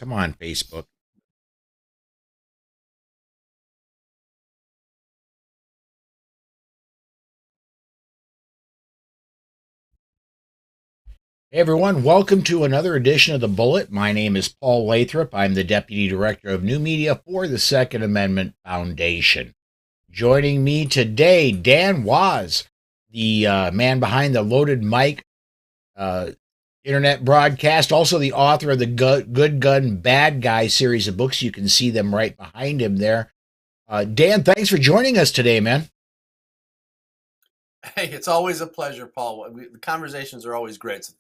Come on, Facebook. Hey everyone, welcome to another edition of The Bullet. My name is Paul Lathrop. I'm the Deputy Director of New Media for the Second Amendment Foundation. Joining me today, Dan Waz, the man behind the Loaded Mic uh, internet broadcast, also the author of the Good Gun, Bad Guy series of books. You can see them right behind him there. Dan, thanks for joining us today, man. Hey, it's always a pleasure, Paul. The conversations are always great. So,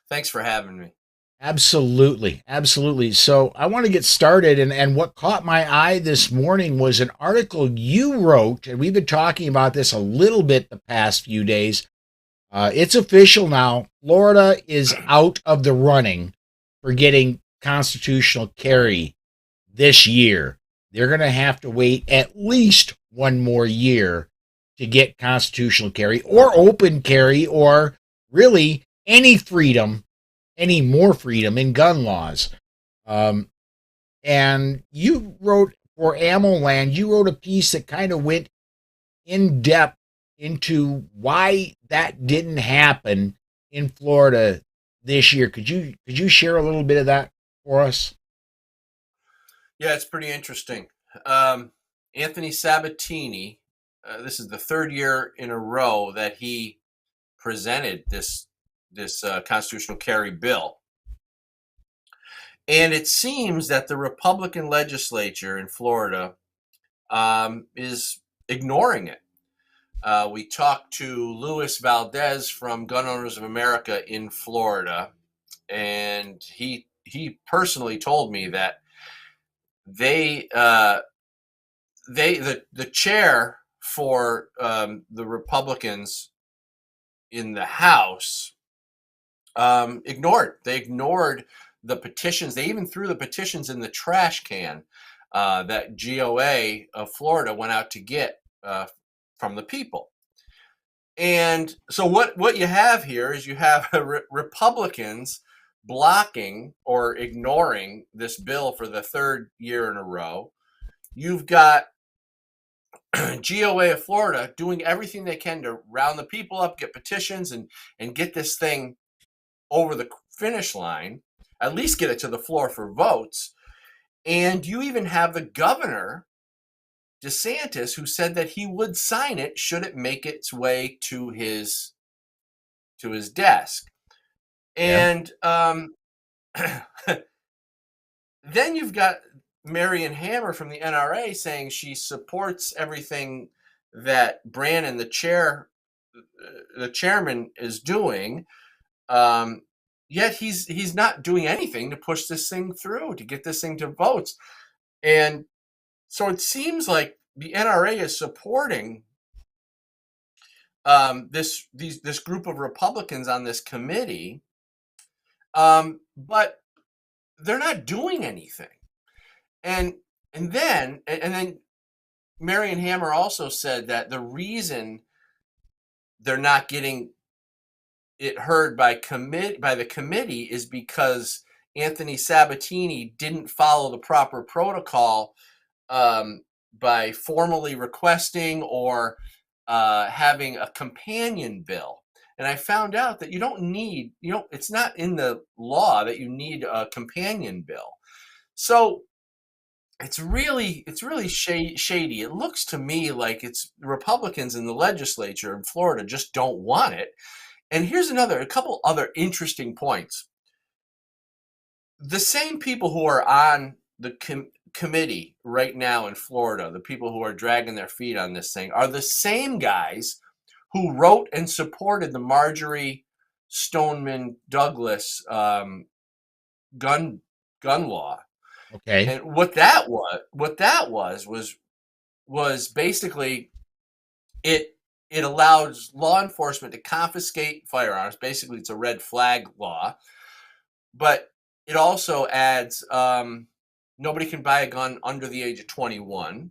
thanks for having me. Absolutely. Absolutely. So I want to get started. And what caught my eye this morning was an article you wrote. And we've been talking about this a little bit the past few days. It's official now. Florida is out of the running for getting constitutional carry this year. They're going to have to wait at least one more year to get constitutional carry or open carry or really any more freedom in gun laws. Um, and you wrote for AmmoLand, you wrote a piece that kind of went in depth into why that didn't happen in Florida this year. Could you share a little bit of that for us? Yeah, it's pretty interesting. Anthony Sabatini, this is the third year in a row that he presented this constitutional carry bill, and it seems that the Republican legislature in Florida is ignoring it. We talked to Luis Valdez from Gun Owners of America in Florida, and he personally told me that they the chair for the Republicans in the House ignored the petitions. They even threw the petitions in the trash can that GOA of Florida went out to get from the people. And so what you have here is you have Republicans blocking or ignoring this bill for the third year in a row. You've got GOA of Florida doing everything they can to round the people up, get petitions, and get this thing over the finish line, at least get it to the floor for votes. And you even have the governor, DeSantis, who said that he would sign it should it make its way to his desk. Yeah. And then you've got Marion Hammer from the NRA saying she supports everything that Brannon, the chairman, is doing. Yet he's not doing anything to push this thing through, to get this thing to votes. And so it seems like the NRA is supporting this group of Republicans on this committee, but they're not doing anything. And then Marion Hammer also said that the reason they're not getting it heard by the committee is because Anthony Sabatini didn't follow the proper protocol by formally requesting or having a companion bill. And I found out that you don't need, it's not in the law that you need a companion bill. So it's really shady. It looks to me like it's Republicans in the legislature in Florida just don't want it. And here's a couple other interesting points. The same people who are on the committee right now in Florida, the people who are dragging their feet on this thing, are the same guys who wrote and supported the Marjorie Stoneman Douglas gun law. Okay. And what that was basically it allows law enforcement to confiscate firearms. Basically, it's a red flag law, but it also adds nobody can buy a gun under the age of 21,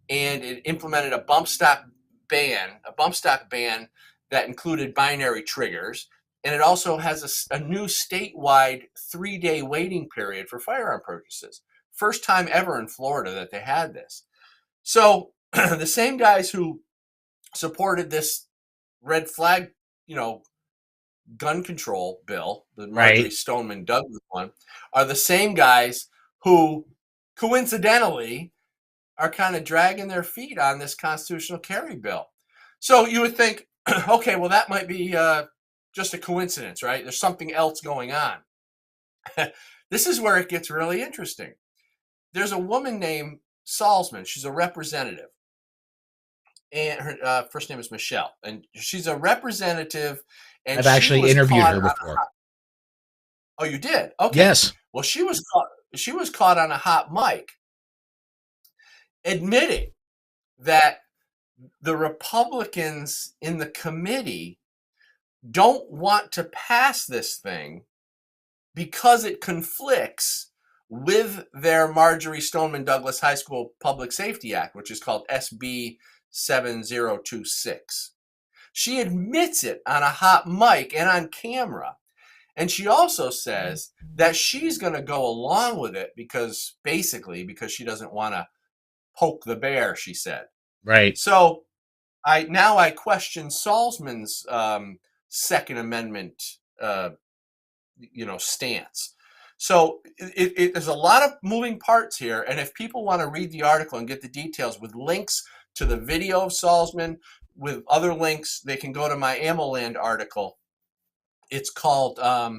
and it implemented a bump stock ban that included binary triggers. and it also has a new statewide 3-day waiting period for firearm purchases. First time ever in Florida that they had this. So the same guys who supported this red flag, gun control bill, the Marjorie Right. Stoneman Douglas one, are the same guys who coincidentally are kind of dragging their feet on this constitutional carry bill. So you would think, okay, well, that might be just a coincidence, right? There's something else going on. This is where it gets really interesting. There's a woman named Salzman. She's a representative. And her first name is Michelle. And she's a representative. And I've she actually was interviewed caught her on a before. Oh, you did? Okay. Yes. Well, she was caught on a hot mic admitting that the Republicans in the committee don't want to pass this thing because it conflicts with their Marjorie Stoneman Douglas High School Public Safety Act, which is called SB 7026. She admits it on a hot mic and on camera. And she also says that she's going to go along with it because she doesn't want to poke the bear, she said. Right. So I question Salzman's Second Amendment stance. So there's a lot of moving parts here. And if people want to read the article and get the details with links to the video of Salzman, with other links, they can go to my AmmoLand article. It's called, I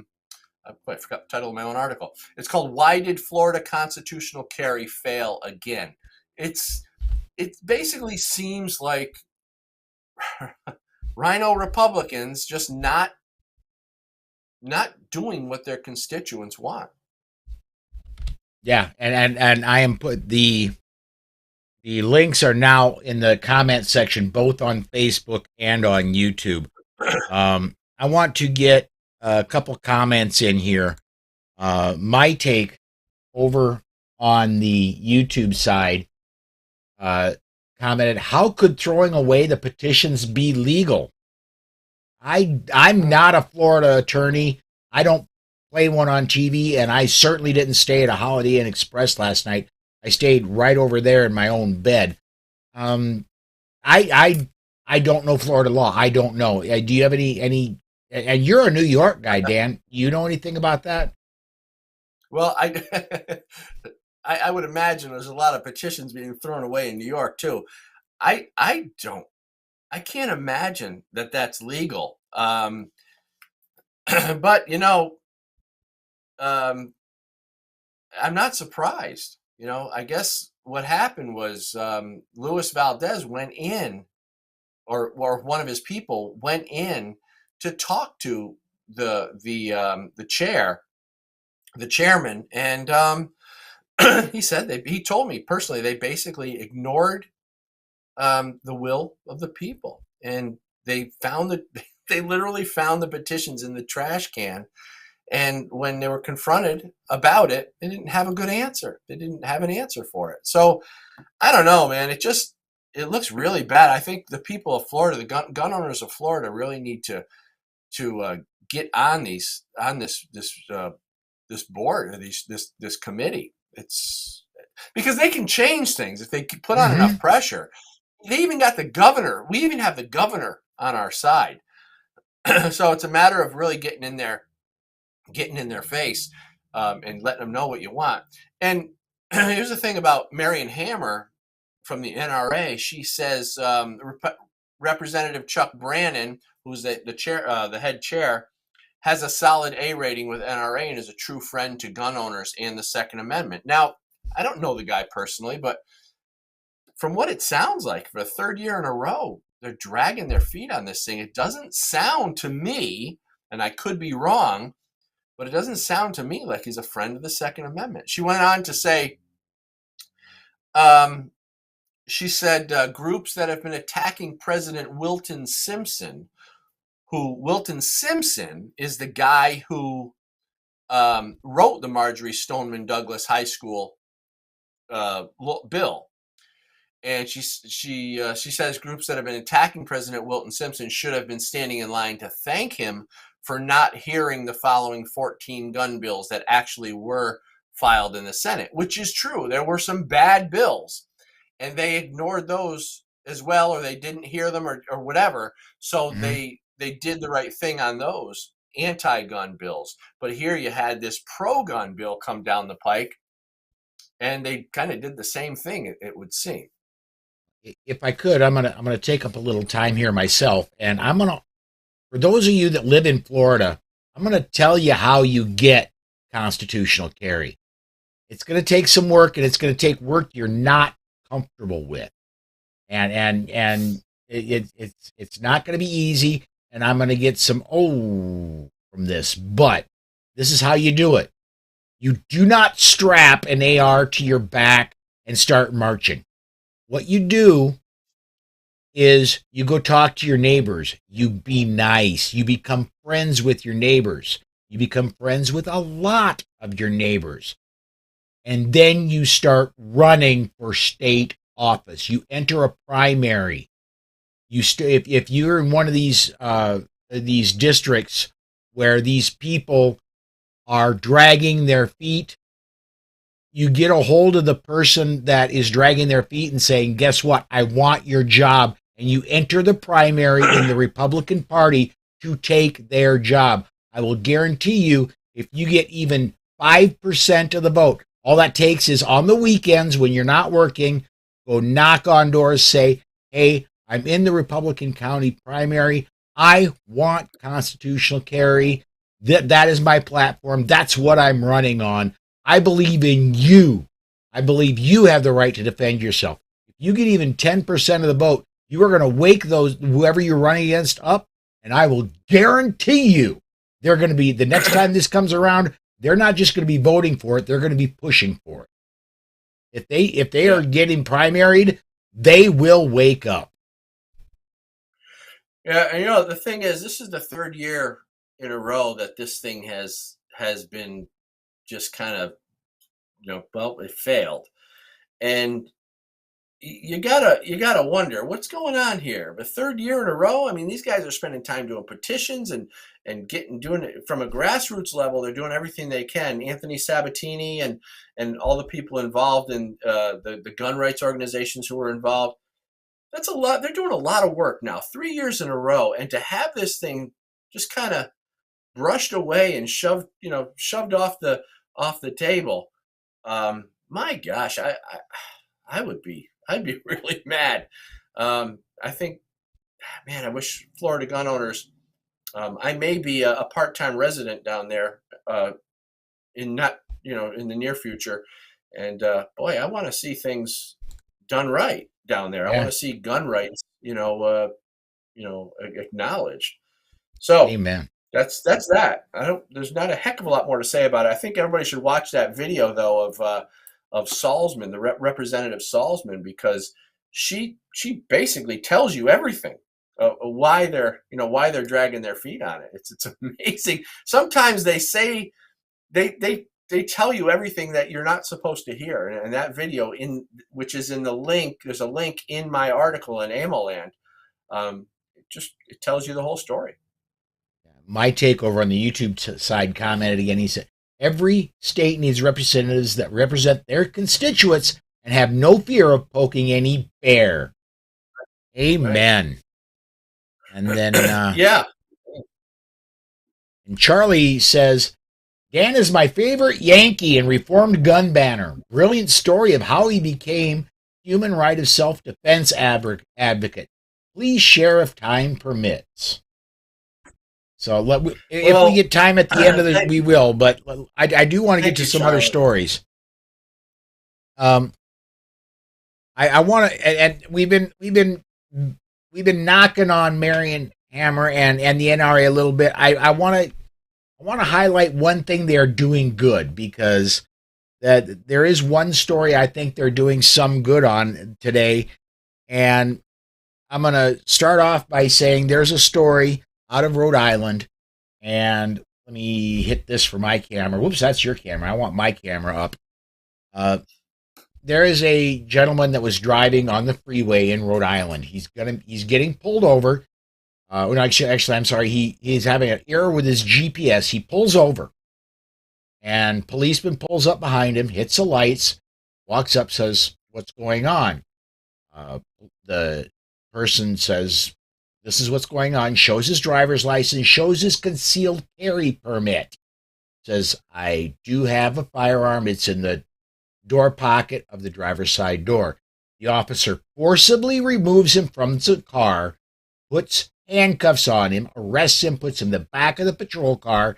forgot the title of my own article. It's called "Why Did Florida Constitutional Carry Fail Again?" It basically seems like Rhino Republicans just not doing what their constituents want. Yeah, and I am put the links are now in the comment section, both on Facebook and on YouTube. I want to get a couple comments in here. My take over on the YouTube side commented, "How could throwing away the petitions be legal?" I'm not a Florida attorney. I don't play one on TV, and I certainly didn't stay at a Holiday Inn Express last night. I stayed right over there in my own bed. I don't know Florida law. I don't know. Do you have any? And you're a New York guy, Dan. You know anything about that? Well, I would imagine there's a lot of petitions being thrown away in New York too. I can't imagine that that's legal. But I'm not surprised. I guess what happened was Luis Valdez went in, or one of his people went in to talk to the chairman, and he told me personally they basically ignored the will of the people, and they literally found the petitions in the trash can. And when they were confronted about it, they didn't have a good answer. They didn't have an answer for it. So I don't know, man. It looks really bad. I think the people of Florida, the gun owners of Florida, really need to get on this board, or this committee. It's because they can change things if they put on enough pressure. They even got the governor. We even have the governor on our side. So it's a matter of really getting in their face and letting them know what you want. And here's the thing about Marion Hammer from the NRA. She says Representative Chuck Brannon, who's the chair, the head chair, has a solid A rating with NRA and is a true friend to gun owners and the Second Amendment. Now, I don't know the guy personally, but from what it sounds like, for the third year in a row, they're dragging their feet on this thing. It doesn't sound to me, and I could be wrong, but it doesn't sound to me like he's a friend of the Second Amendment. She went on to say, she said, groups that have been attacking President Wilton Simpson, Wilton Simpson is the guy who wrote the Marjorie Stoneman Douglas High School bill. And she says groups that have been attacking President Wilton Simpson should have been standing in line to thank him for not hearing the following 14 gun bills that actually were filed in the Senate, which is true. There were some bad bills, and they ignored those as well, or they didn't hear them, or whatever. So Mhm. they did the right thing on those anti-gun bills. But here you had this pro-gun bill come down the pike, and they kind of did the same thing, it would seem. If I could, I'm gonna take up a little time here myself, and I'm gonna, for those of you that live in Florida, I'm gonna tell you how you get constitutional carry. It's gonna take some work, and it's gonna take work you're not comfortable with, and it's not gonna be easy. And I'm gonna get some from this, but this is how you do it. You do not strap an AR to your back and start marching. What you do is you go talk to your neighbors. You be nice. You become friends with your neighbors. You become friends with a lot of your neighbors. And then you start running for state office. You enter a primary. If you're in one of these districts where these people are dragging their feet, you get a hold of the person that is dragging their feet and saying, guess what? I want your job. And you enter the primary in the Republican Party to take their job. I will guarantee you, if you get even 5% of the vote, all that takes is on the weekends when you're not working, go knock on doors, say, hey, I'm in the Republican County primary. I want constitutional carry. That is my platform. That's what I'm running on. I believe in you. I believe you have the right to defend yourself. If you get even 10% of the vote, you are going to wake those, whoever you're running against, up, and I will guarantee you they're going to be, the next time this comes around, they're not just going to be voting for it, they're going to be pushing for it. If they are getting primaried, they will wake up. Yeah, and the thing is, this is the third year in a row that this thing has been just kind of, well, it failed. And you gotta wonder what's going on here. The third year in a row. I mean, these guys are spending time doing petitions and doing it from a grassroots level. They're doing everything they can. Anthony Sabatini and all the people involved in the gun rights organizations who are involved. That's a lot. They're doing a lot of work now, 3 years in a row, and to have this thing just kind of brushed away and shoved off the table. My gosh, I'd be really mad. I think, man, I wish Florida gun owners. I may be a part-time resident down there in not in the near future, and boy, I want to see things done right down there. I want Yeah. to see gun rights, acknowledged. So Amen. that's that. I don't. There's not a heck of a lot more to say about it. I think everybody should watch that video though of Salzman, the Representative Salzman, because she basically tells you everything. Why they're dragging their feet on it. It's amazing. Sometimes they say they tell you everything that you're not supposed to hear. And that video which is in the link. There's a link in my article in AMOLand. It tells you the whole story. My takeover on the YouTube side commented again. He said, every state needs representatives that represent their constituents and have no fear of poking any bear. Amen. Right. And then, yeah. And Charlie says, Dan is my favorite Yankee and reformed gun banner. Brilliant story of how he became human right of self-defense advocate. Please share if time permits. So if we get time at the end of this, we will. But I do want to get to some other stories. I want to, and we've been knocking on Marion Hammer and the NRA a little bit. I want to highlight one thing they are doing good, because that there is one story I think they're doing some good on today, and I'm going to start off by saying there's a story out of Rhode Island, and let me hit this for my camera. Whoops, that's your camera. I want my camera up. There is a gentleman that was driving on the freeway in Rhode Island. He's getting pulled over. No, actually, I'm sorry. He's having an error with his GPS. He pulls over, and policeman pulls up behind him, hits the lights, walks up, says, "What's going on?" Uh, the person says, "This is what's going on." Shows his driver's license, shows his concealed carry permit. Says, "I do have a firearm. It's in the door pocket of the driver's side door." The officer forcibly removes him from the car, puts handcuffs on him, arrests him, puts him in the back of the patrol car.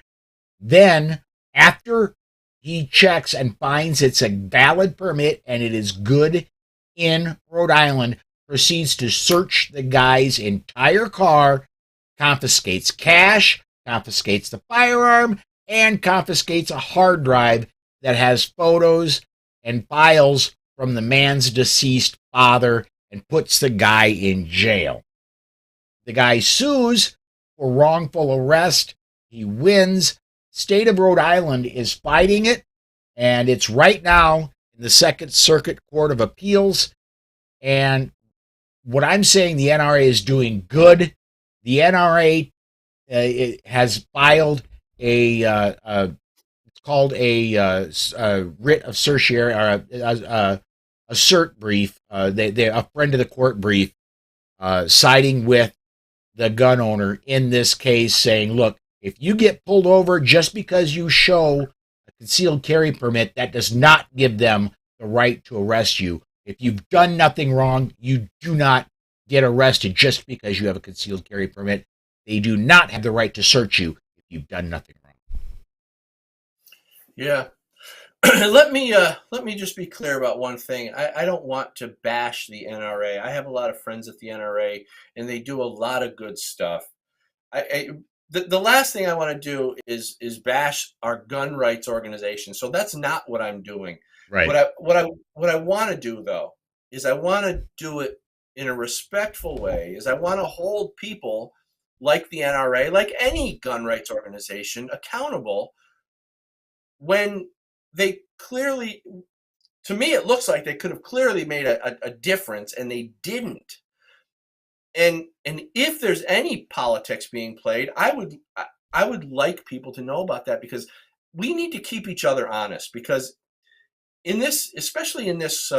Then, after he checks and finds it's a valid permit and it is good in Rhode Island, proceeds to search the guy's entire car, confiscates cash, confiscates the firearm, and confiscates a hard drive that has photos and files from the man's deceased father and puts the guy in jail. The guy sues for wrongful arrest. He wins. State of Rhode Island is fighting it, and it's right now in the Second Circuit Court of Appeals. And what I'm saying, the NRA is doing good. The NRA has filed it's called a writ of certiorari, or a cert brief. They a friend of the court brief, siding with the gun owner in this case, saying, "Look, if you get pulled over just because you show a concealed carry permit, that does not give them the right to arrest you. If you've done nothing wrong, you do not get arrested just because you have a concealed carry permit. They do not have the right to search you if you've done nothing wrong." Yeah. Let me just be clear about one thing. I don't want to bash the NRA. I have a lot of friends at the NRA, and they do a lot of good stuff. The last thing I want to do is bash our gun rights organization. So that's not what I'm doing. Right. What I want to do, though, is I want to do it in a respectful way. Is I want to hold people like the NRA, like any gun rights organization, accountable when they clearly, to me, it looks like they could have clearly made a difference, and they didn't. And if there's any politics being played, I would like people to know about that, because we need to keep each other honest. Because in this, especially in this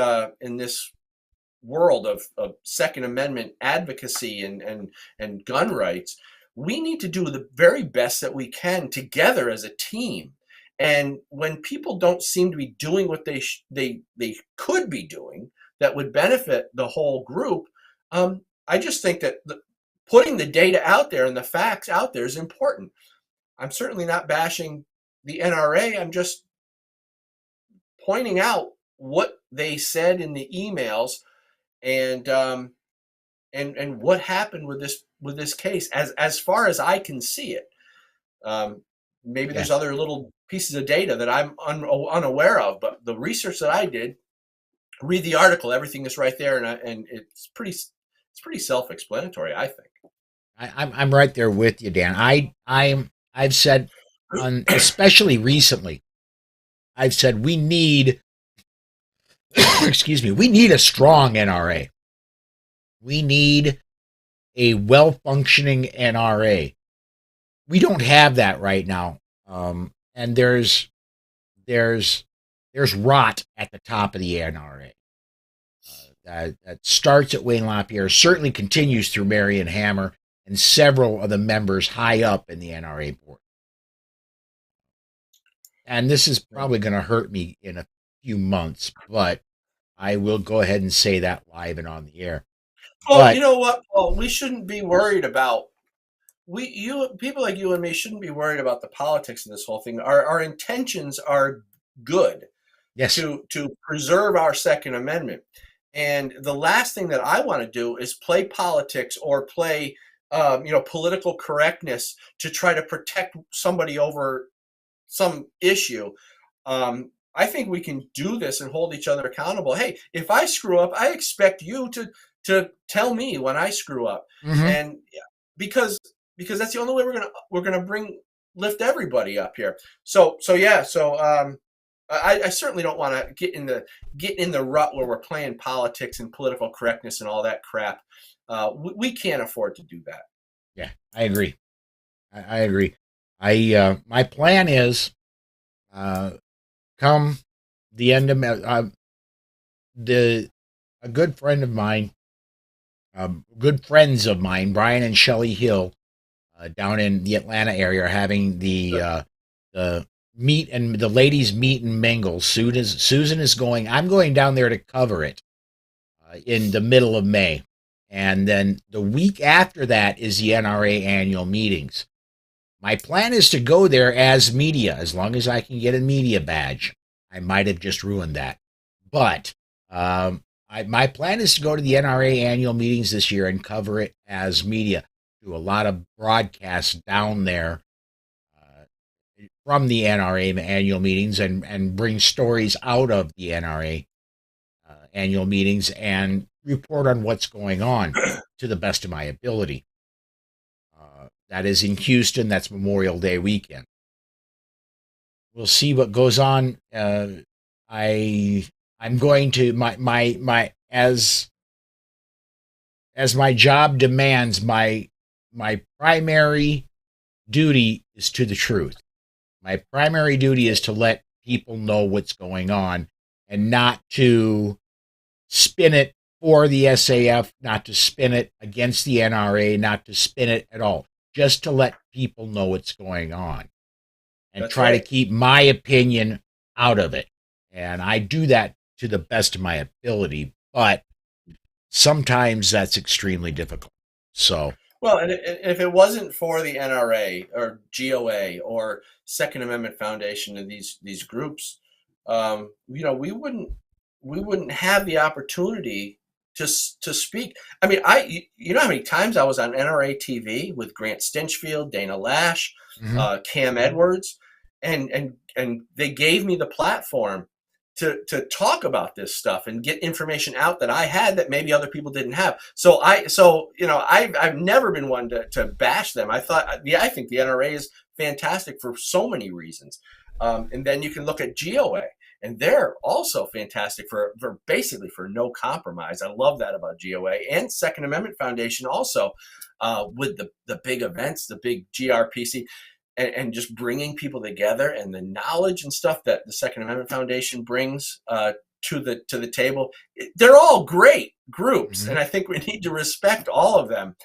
world of Second Amendment advocacy and gun rights, we need to do the very best that we can together as a team. And when people don't seem to be doing what they could be doing that would benefit the whole group, I just think that putting the data out there and the facts out there is important. I'm certainly not bashing the NRA. I'm just pointing out what they said in the emails, and what happened with this case, as far as I can see it. Maybe there's Yes. other little pieces of data that I'm unaware of, but the research that I did, read the article, everything is right there, and it's pretty self-explanatory, I think. I'm right there with you, Dan. I've said, especially recently, I've said we need excuse me, we need a strong NRA. We need a well-functioning NRA. We don't have that right now. And there's rot at the top of the NRA. That starts at Wayne LaPierre, certainly continues through Marion Hammer and several of the members high up in the NRA board. And this is probably going to hurt me in a few months, but I will go ahead and say that live and on the air. Well, you But know what, Paul? We shouldn't be worried about people like you and me shouldn't be worried about the politics of this whole thing. Our intentions are good yes, to preserve our Second Amendment. And the last thing that I want to do is play politics or play, political correctness to try to protect somebody over some issue. I think we can do this and hold each other accountable. Hey, if I screw up, I expect you to tell me when I screw up, mm-hmm. and because that's the only way we're gonna lift everybody up here. So yeah. I certainly don't want to get in the rut where we're playing politics and political correctness and all that crap. We can't afford to do that. Yeah, I agree. I agree. My plan is uh, come the end of the a good friend of mine, good friends of mine, Brian and Shelley Hill, down in the Atlanta area, are having the meet and the ladies meet and mingle. Susan is going. I'm going down there to cover it in the middle of May, and then the week after that is the NRA annual meetings. My plan is to go there as media, as long as I can get a media badge. I might have just ruined that, but my plan is to go to the NRA annual meetings this year and cover it as media. Do a lot of broadcasts down there uh, from the NRA annual meetings and bring stories out of the NRA annual meetings and report on what's going on to the best of my ability. That is in Houston. That's Memorial Day weekend. We'll see what goes on. I'm going to my as my job demands, my primary duty is to the truth. My primary duty is to let people know what's going on and not to spin it for the SAF, not to spin it against the NRA, not to spin it at all. Just to let people know what's going on and That's try to right. keep my opinion out of it. And I do that to the best of my ability, but sometimes that's extremely difficult. So, Well, and if it wasn't for the NRA or GOA or Second Amendment Foundation and these groups, we wouldn't have the opportunity to speak. I mean, you know how many times I was on NRA TV with Grant Stinchfield, Dana Lash, mhm. Cam Edwards, and they gave me the platform to talk about this stuff and get information out that I had that maybe other people didn't have. I've never been one to bash them. I think the NRA is fantastic for so many reasons. And then you can look at GOA, and they're also fantastic for basically for no compromise. I love that about GOA and Second Amendment Foundation also, with the big events, the big GRPC, and just bringing people together, and the knowledge and stuff that the Second Amendment Foundation brings to the table. They're all great groups, Mhm. and I think we need to respect all of them.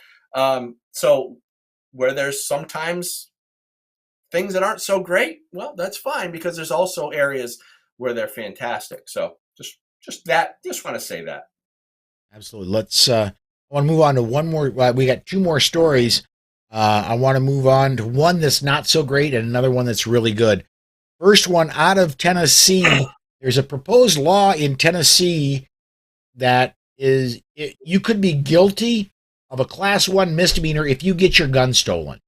So where there's sometimes things that aren't so great, well, that's fine, because there's also areas where they're fantastic. So just want to say that. Absolutely. I want to move on to one more. We got two more stories. I want to move on to one that's not so great and another one that's really good. First one out of Tennessee. There's a proposed law in Tennessee that you could be guilty of a class one misdemeanor if you get your gun stolen.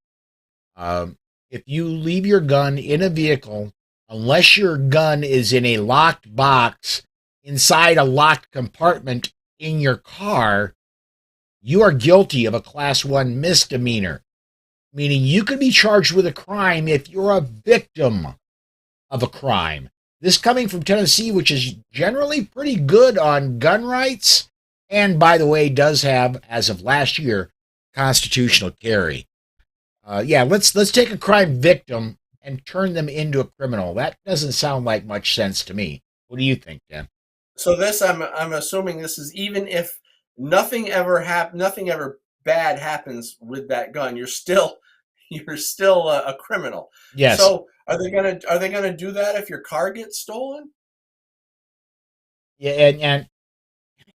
Um, if you leave your gun in a vehicle, unless your gun is in a locked box inside a locked compartment in your car, you are guilty of a class one misdemeanor, meaning you could be charged with a crime if you're a victim of a crime. This coming from Tennessee, which is generally pretty good on gun rights, and by the way, does have, as of last year, constitutional carry. Yeah, let's take a crime victim and turn them into a criminal. That doesn't sound like much sense to me. What do you think, Dan? So I'm assuming this is even if nothing ever bad happens with that gun, you're still a criminal. Yes. So are they gonna do that if your car gets stolen? Yeah,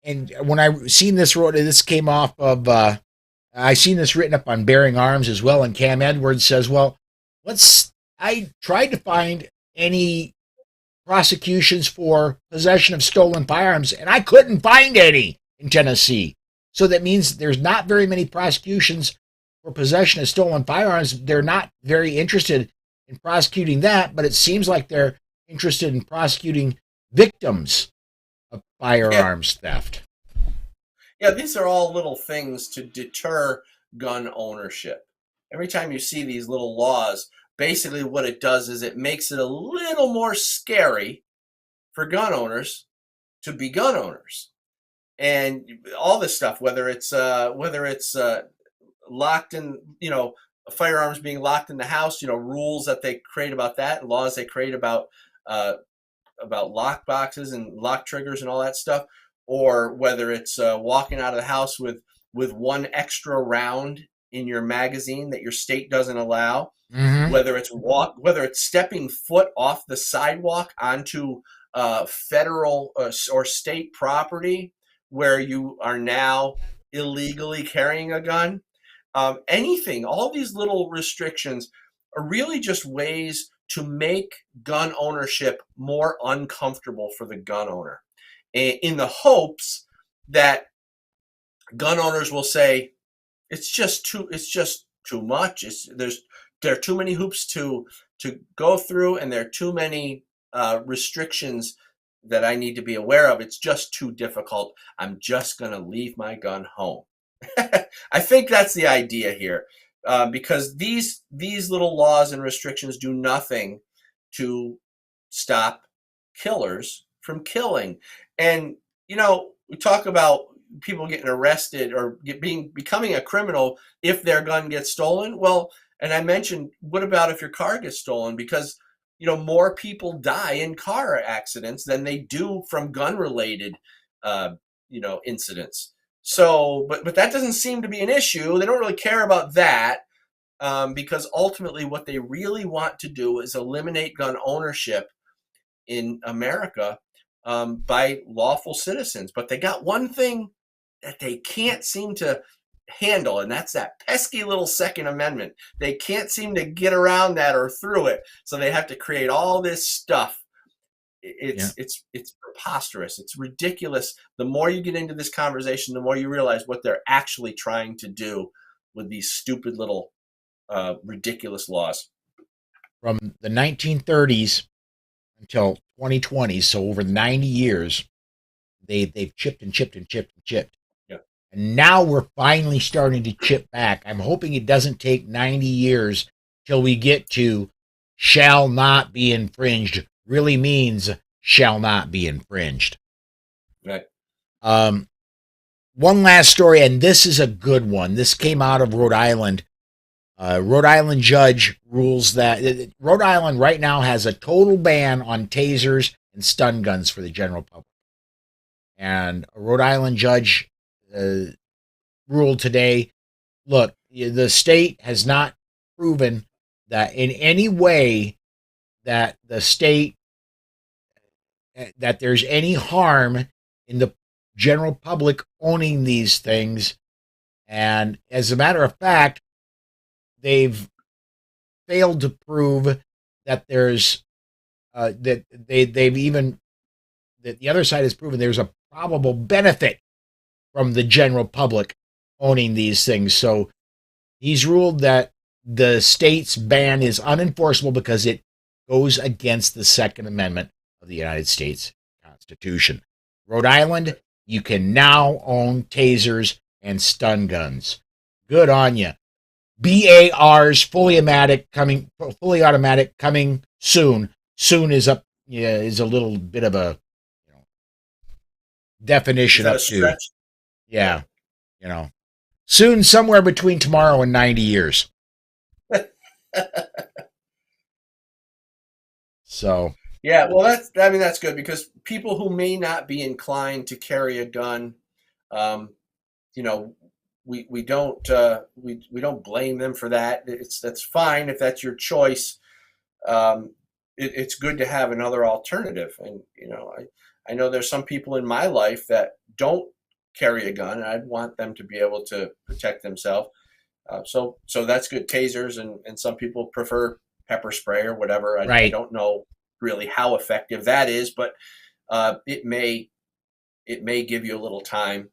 and when I seen this came off of I seen this written up on Bearing Arms as well, and Cam Edwards says, well, let's I tried to find any prosecutions for possession of stolen firearms, and I couldn't find any in Tennessee. So that means there's not very many prosecutions for possession of stolen firearms. They're not very interested in prosecuting that, but it seems like they're interested in prosecuting victims of Yeah, firearms theft. yeah. These are all little things to deter gun ownership. Every time you see these little laws, basically what it does is it makes it a little more scary for gun owners to be gun owners. And all this stuff, whether it's locked in, firearms being locked in the house, rules that they create about that, laws they create about lock boxes and lock triggers and all that stuff, or whether it's walking out of the house with one extra round in your magazine that your state doesn't allow, Mm-hmm. whether it's stepping foot off the sidewalk onto federal or state property where you are now illegally carrying a gun. Anything, all these little restrictions are really just ways to make gun ownership more uncomfortable for the gun owner, in the hopes that gun owners will say it's just too much. There are too many hoops to go through, and there are too many restrictions that I need to be aware of. It's just too difficult. I'm just going to leave my gun home. I think that's the idea here, because these little laws and restrictions do nothing to stop killers from killing. And we talk about people getting arrested or becoming a criminal if their gun gets stolen. Well, and I mentioned, what about if your car gets stolen? Because more people die in car accidents than they do from gun related incidents. So, but that doesn't seem to be an issue. They don't really care about that, because ultimately what they really want to do is eliminate gun ownership in America by lawful citizens. But they got one thing that they can't seem to handle, and that's that pesky little Second Amendment. They can't seem to get around that or through it, so they have to create all this stuff. It's preposterous. It's ridiculous. The more you get into this conversation, the more you realize what they're actually trying to do with these stupid little ridiculous laws. From the 1930s until 2020, so over 90 years, they've chipped and chipped and chipped and chipped. Yeah. And now we're finally starting to chip back. I'm hoping it doesn't take 90 years till we get to shall not be infringed. Really means shall not be infringed. Right. One last story, and this is a good one. This came out of Rhode Island. Rhode Island judge rules that Rhode Island right now has a total ban on tasers and stun guns for the general public. And a Rhode Island judge ruled today, look, the state has not proven that in any way that the state, that there's any harm in the general public owning these things. And as a matter of fact, they've failed to prove that there's that the other side has proven there's a probable benefit from the general public owning these things. So he's ruled that the state's ban is unenforceable because it goes against the Second Amendment of the United States Constitution. Rhode Island, you can now own tasers and stun guns. Good on you. BAR's fully automatic coming soon. Soon is up. Is a little bit of a definition up to. Yeah, soon, somewhere between tomorrow and 90 years. So. Yeah, well, that's good, because people who may not be inclined to carry a gun, we don't blame them for that. That's fine if that's your choice. It's good to have another alternative, and I know there's some people in my life that don't carry a gun, and I'd want them to be able to protect themselves. So that's good. Tasers, and some people prefer pepper spray or whatever. Right. I don't know really how effective that is, but it may give you a little time,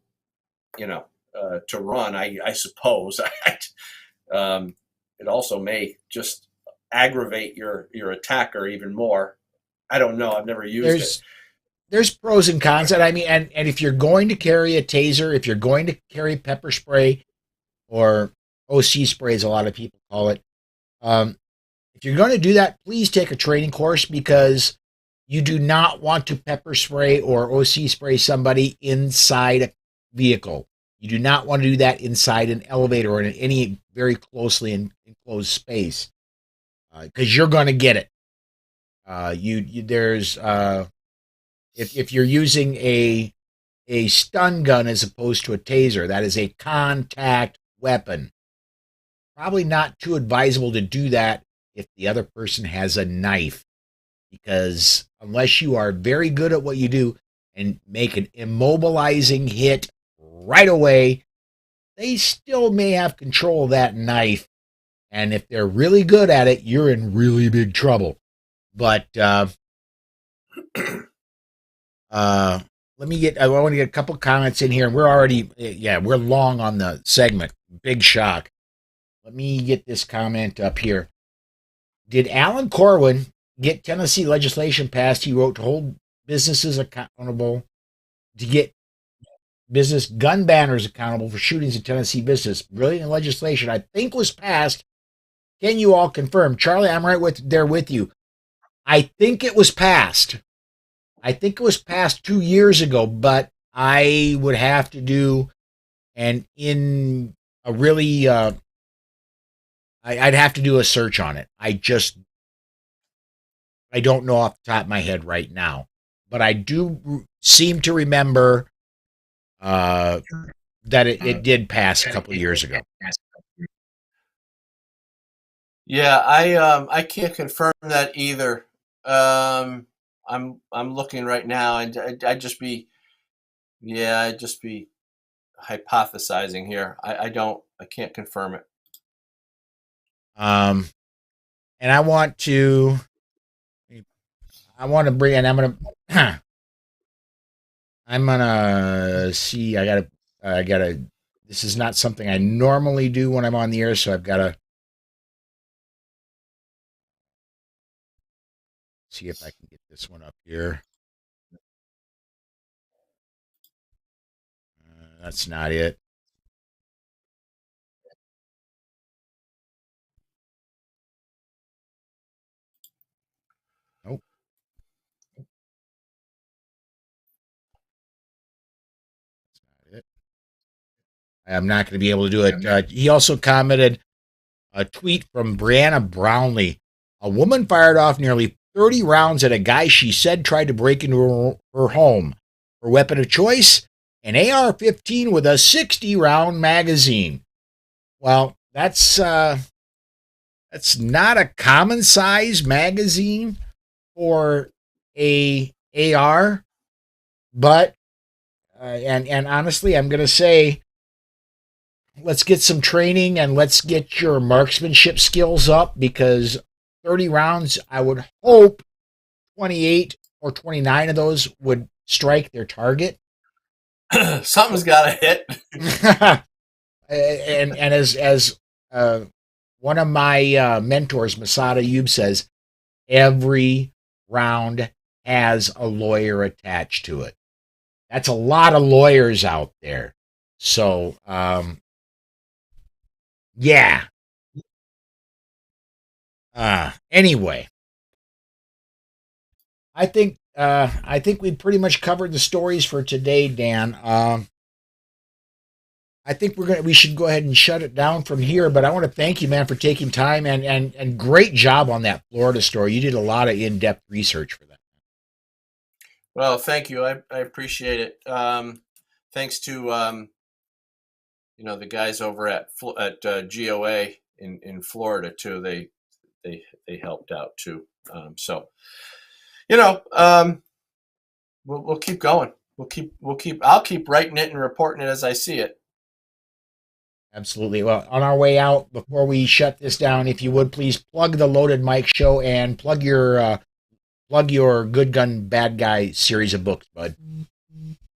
to run, I suppose. It also may just aggravate your attacker even more. I don't know. I've never used it. There's pros and cons. And I mean, and if you're going to carry a taser, if you're going to carry pepper spray or OC spray, as a lot of people call it, if you're going to do that, please take a training course, because you do not want to pepper spray or OC spray somebody inside a vehicle. You do not want to do that inside an elevator or in any very closely enclosed space, because you're going to get it. There's if you're using a stun gun as opposed to a taser, that is a contact weapon. Probably not too advisable to do that if the other person has a knife, because unless you are very good at what you do and make an immobilizing hit right away, they still may have control of that knife. And if they're really good at it, you're in really big trouble. But I want to get a couple comments in here, and we're long on the segment. Big shock. Let me get this comment up here. Did Alan Corwin get Tennessee legislation passed? He wrote to hold businesses accountable, to get business gun banners accountable for shootings in Tennessee business. Brilliant legislation, I think, was passed. Can you all confirm? Charlie, I'm right there with you. I think it was passed. I think it was passed 2 years ago, but I would have to do I'd have to do a search on it. I don't know off the top of my head right now, but I do seem to remember that it did pass a couple of years ago. Yeah, I can't confirm that either. I'm looking right now, and I'd just be hypothesizing here. I can't confirm it. And I want to bring, and I'm gonna see. I gotta. This is not something I normally do when I'm on the air, so I've got to see if I can get this one up here. That's not it. Nope. That's not it. I'm not going to be able to do it. He also commented a tweet from Brianna Brownlee. A woman fired off nearly 30 rounds at a guy she said tried to break into her home. Her weapon of choice? An AR-15 with a 60-round magazine. Well, that's not a common size magazine for a AR, but and honestly, I'm going to say, let's get some training and let's get your marksmanship skills up, because 30 rounds, I would hope 28 or 29 of those would strike their target. Something's got to hit. and as one of my mentors, Masada Yub, says, every round has a lawyer attached to it. That's a lot of lawyers out there. So, yeah. Anyway, I think we pretty much covered the stories for today, Dan. I think we should go ahead and shut it down from here. But I want to thank you, man, for taking time and great job on that Florida story. You did a lot of in-depth research for that. Well, thank you. I appreciate it. Thanks to the guys over at GOA in Florida too. They helped out too. So we'll keep going. I'll keep writing it and reporting it as I see it. Absolutely. Well, on our way out, before we shut this down, if you would please plug the Loaded Mike Show and plug your Good Gun Bad Guy series of books, bud.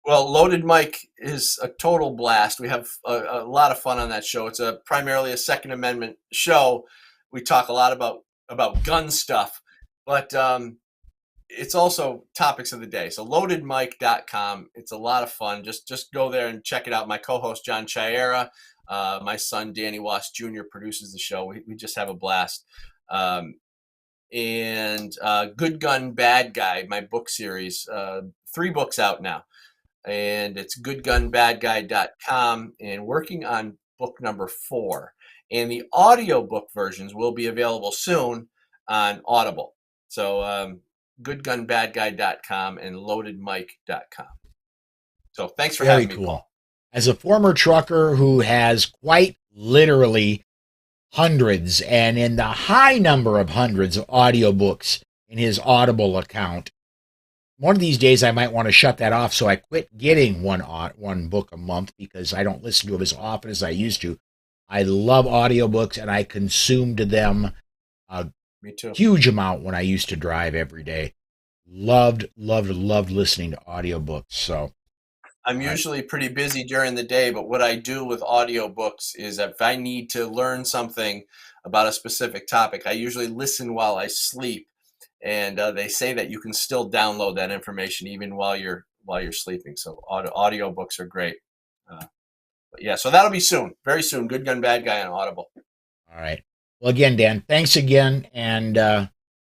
Well, Loaded Mike is a total blast. We have a lot of fun on that show. It's primarily a Second Amendment show. We talk a lot about gun stuff, but it's also topics of the day. So loadedmike.com. It's a lot of fun. Just go there and check it out. My co-host, John Chiara, my son, Danny Wass Jr., produces the show. We just have a blast. And Good Gun Bad Guy, my book series, 3 books out now. and it's goodgunbadguy.com, and working on book number 4. And the audiobook versions will be available soon on Audible. So goodgunbadguy.com and loadedmike.com. So thanks for having me, Paul. As a former trucker who has quite literally hundreds and in the high number of hundreds of audiobooks in his Audible account, one of these days I might want to shut that off, so I quit getting one book a month because I don't listen to them as often as I used to. I love audiobooks, and I consumed them a huge amount when I used to drive every day. Loved listening to audiobooks. So I'm usually pretty busy during the day, but what I do with audiobooks is if I need to learn something about a specific topic, I usually listen while I sleep. And they say that you can still download that information even while you're sleeping. So audiobooks are great. But yeah, so that'll be soon, very soon. Good Gun Bad Guy on Audible. All right. Well, again, Dan, thanks again, and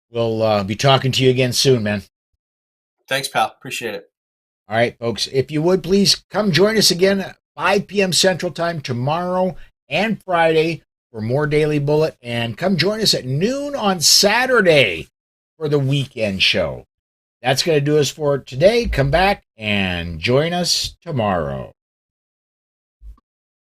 we'll be talking to you again soon, man. Thanks, pal. Appreciate it. All right, folks. If you would, please come join us again at 5 p.m. Central Time tomorrow and Friday for more Daily Bullet, and come join us at noon on Saturday for the weekend show. That's going to do us for today. Come back and join us tomorrow.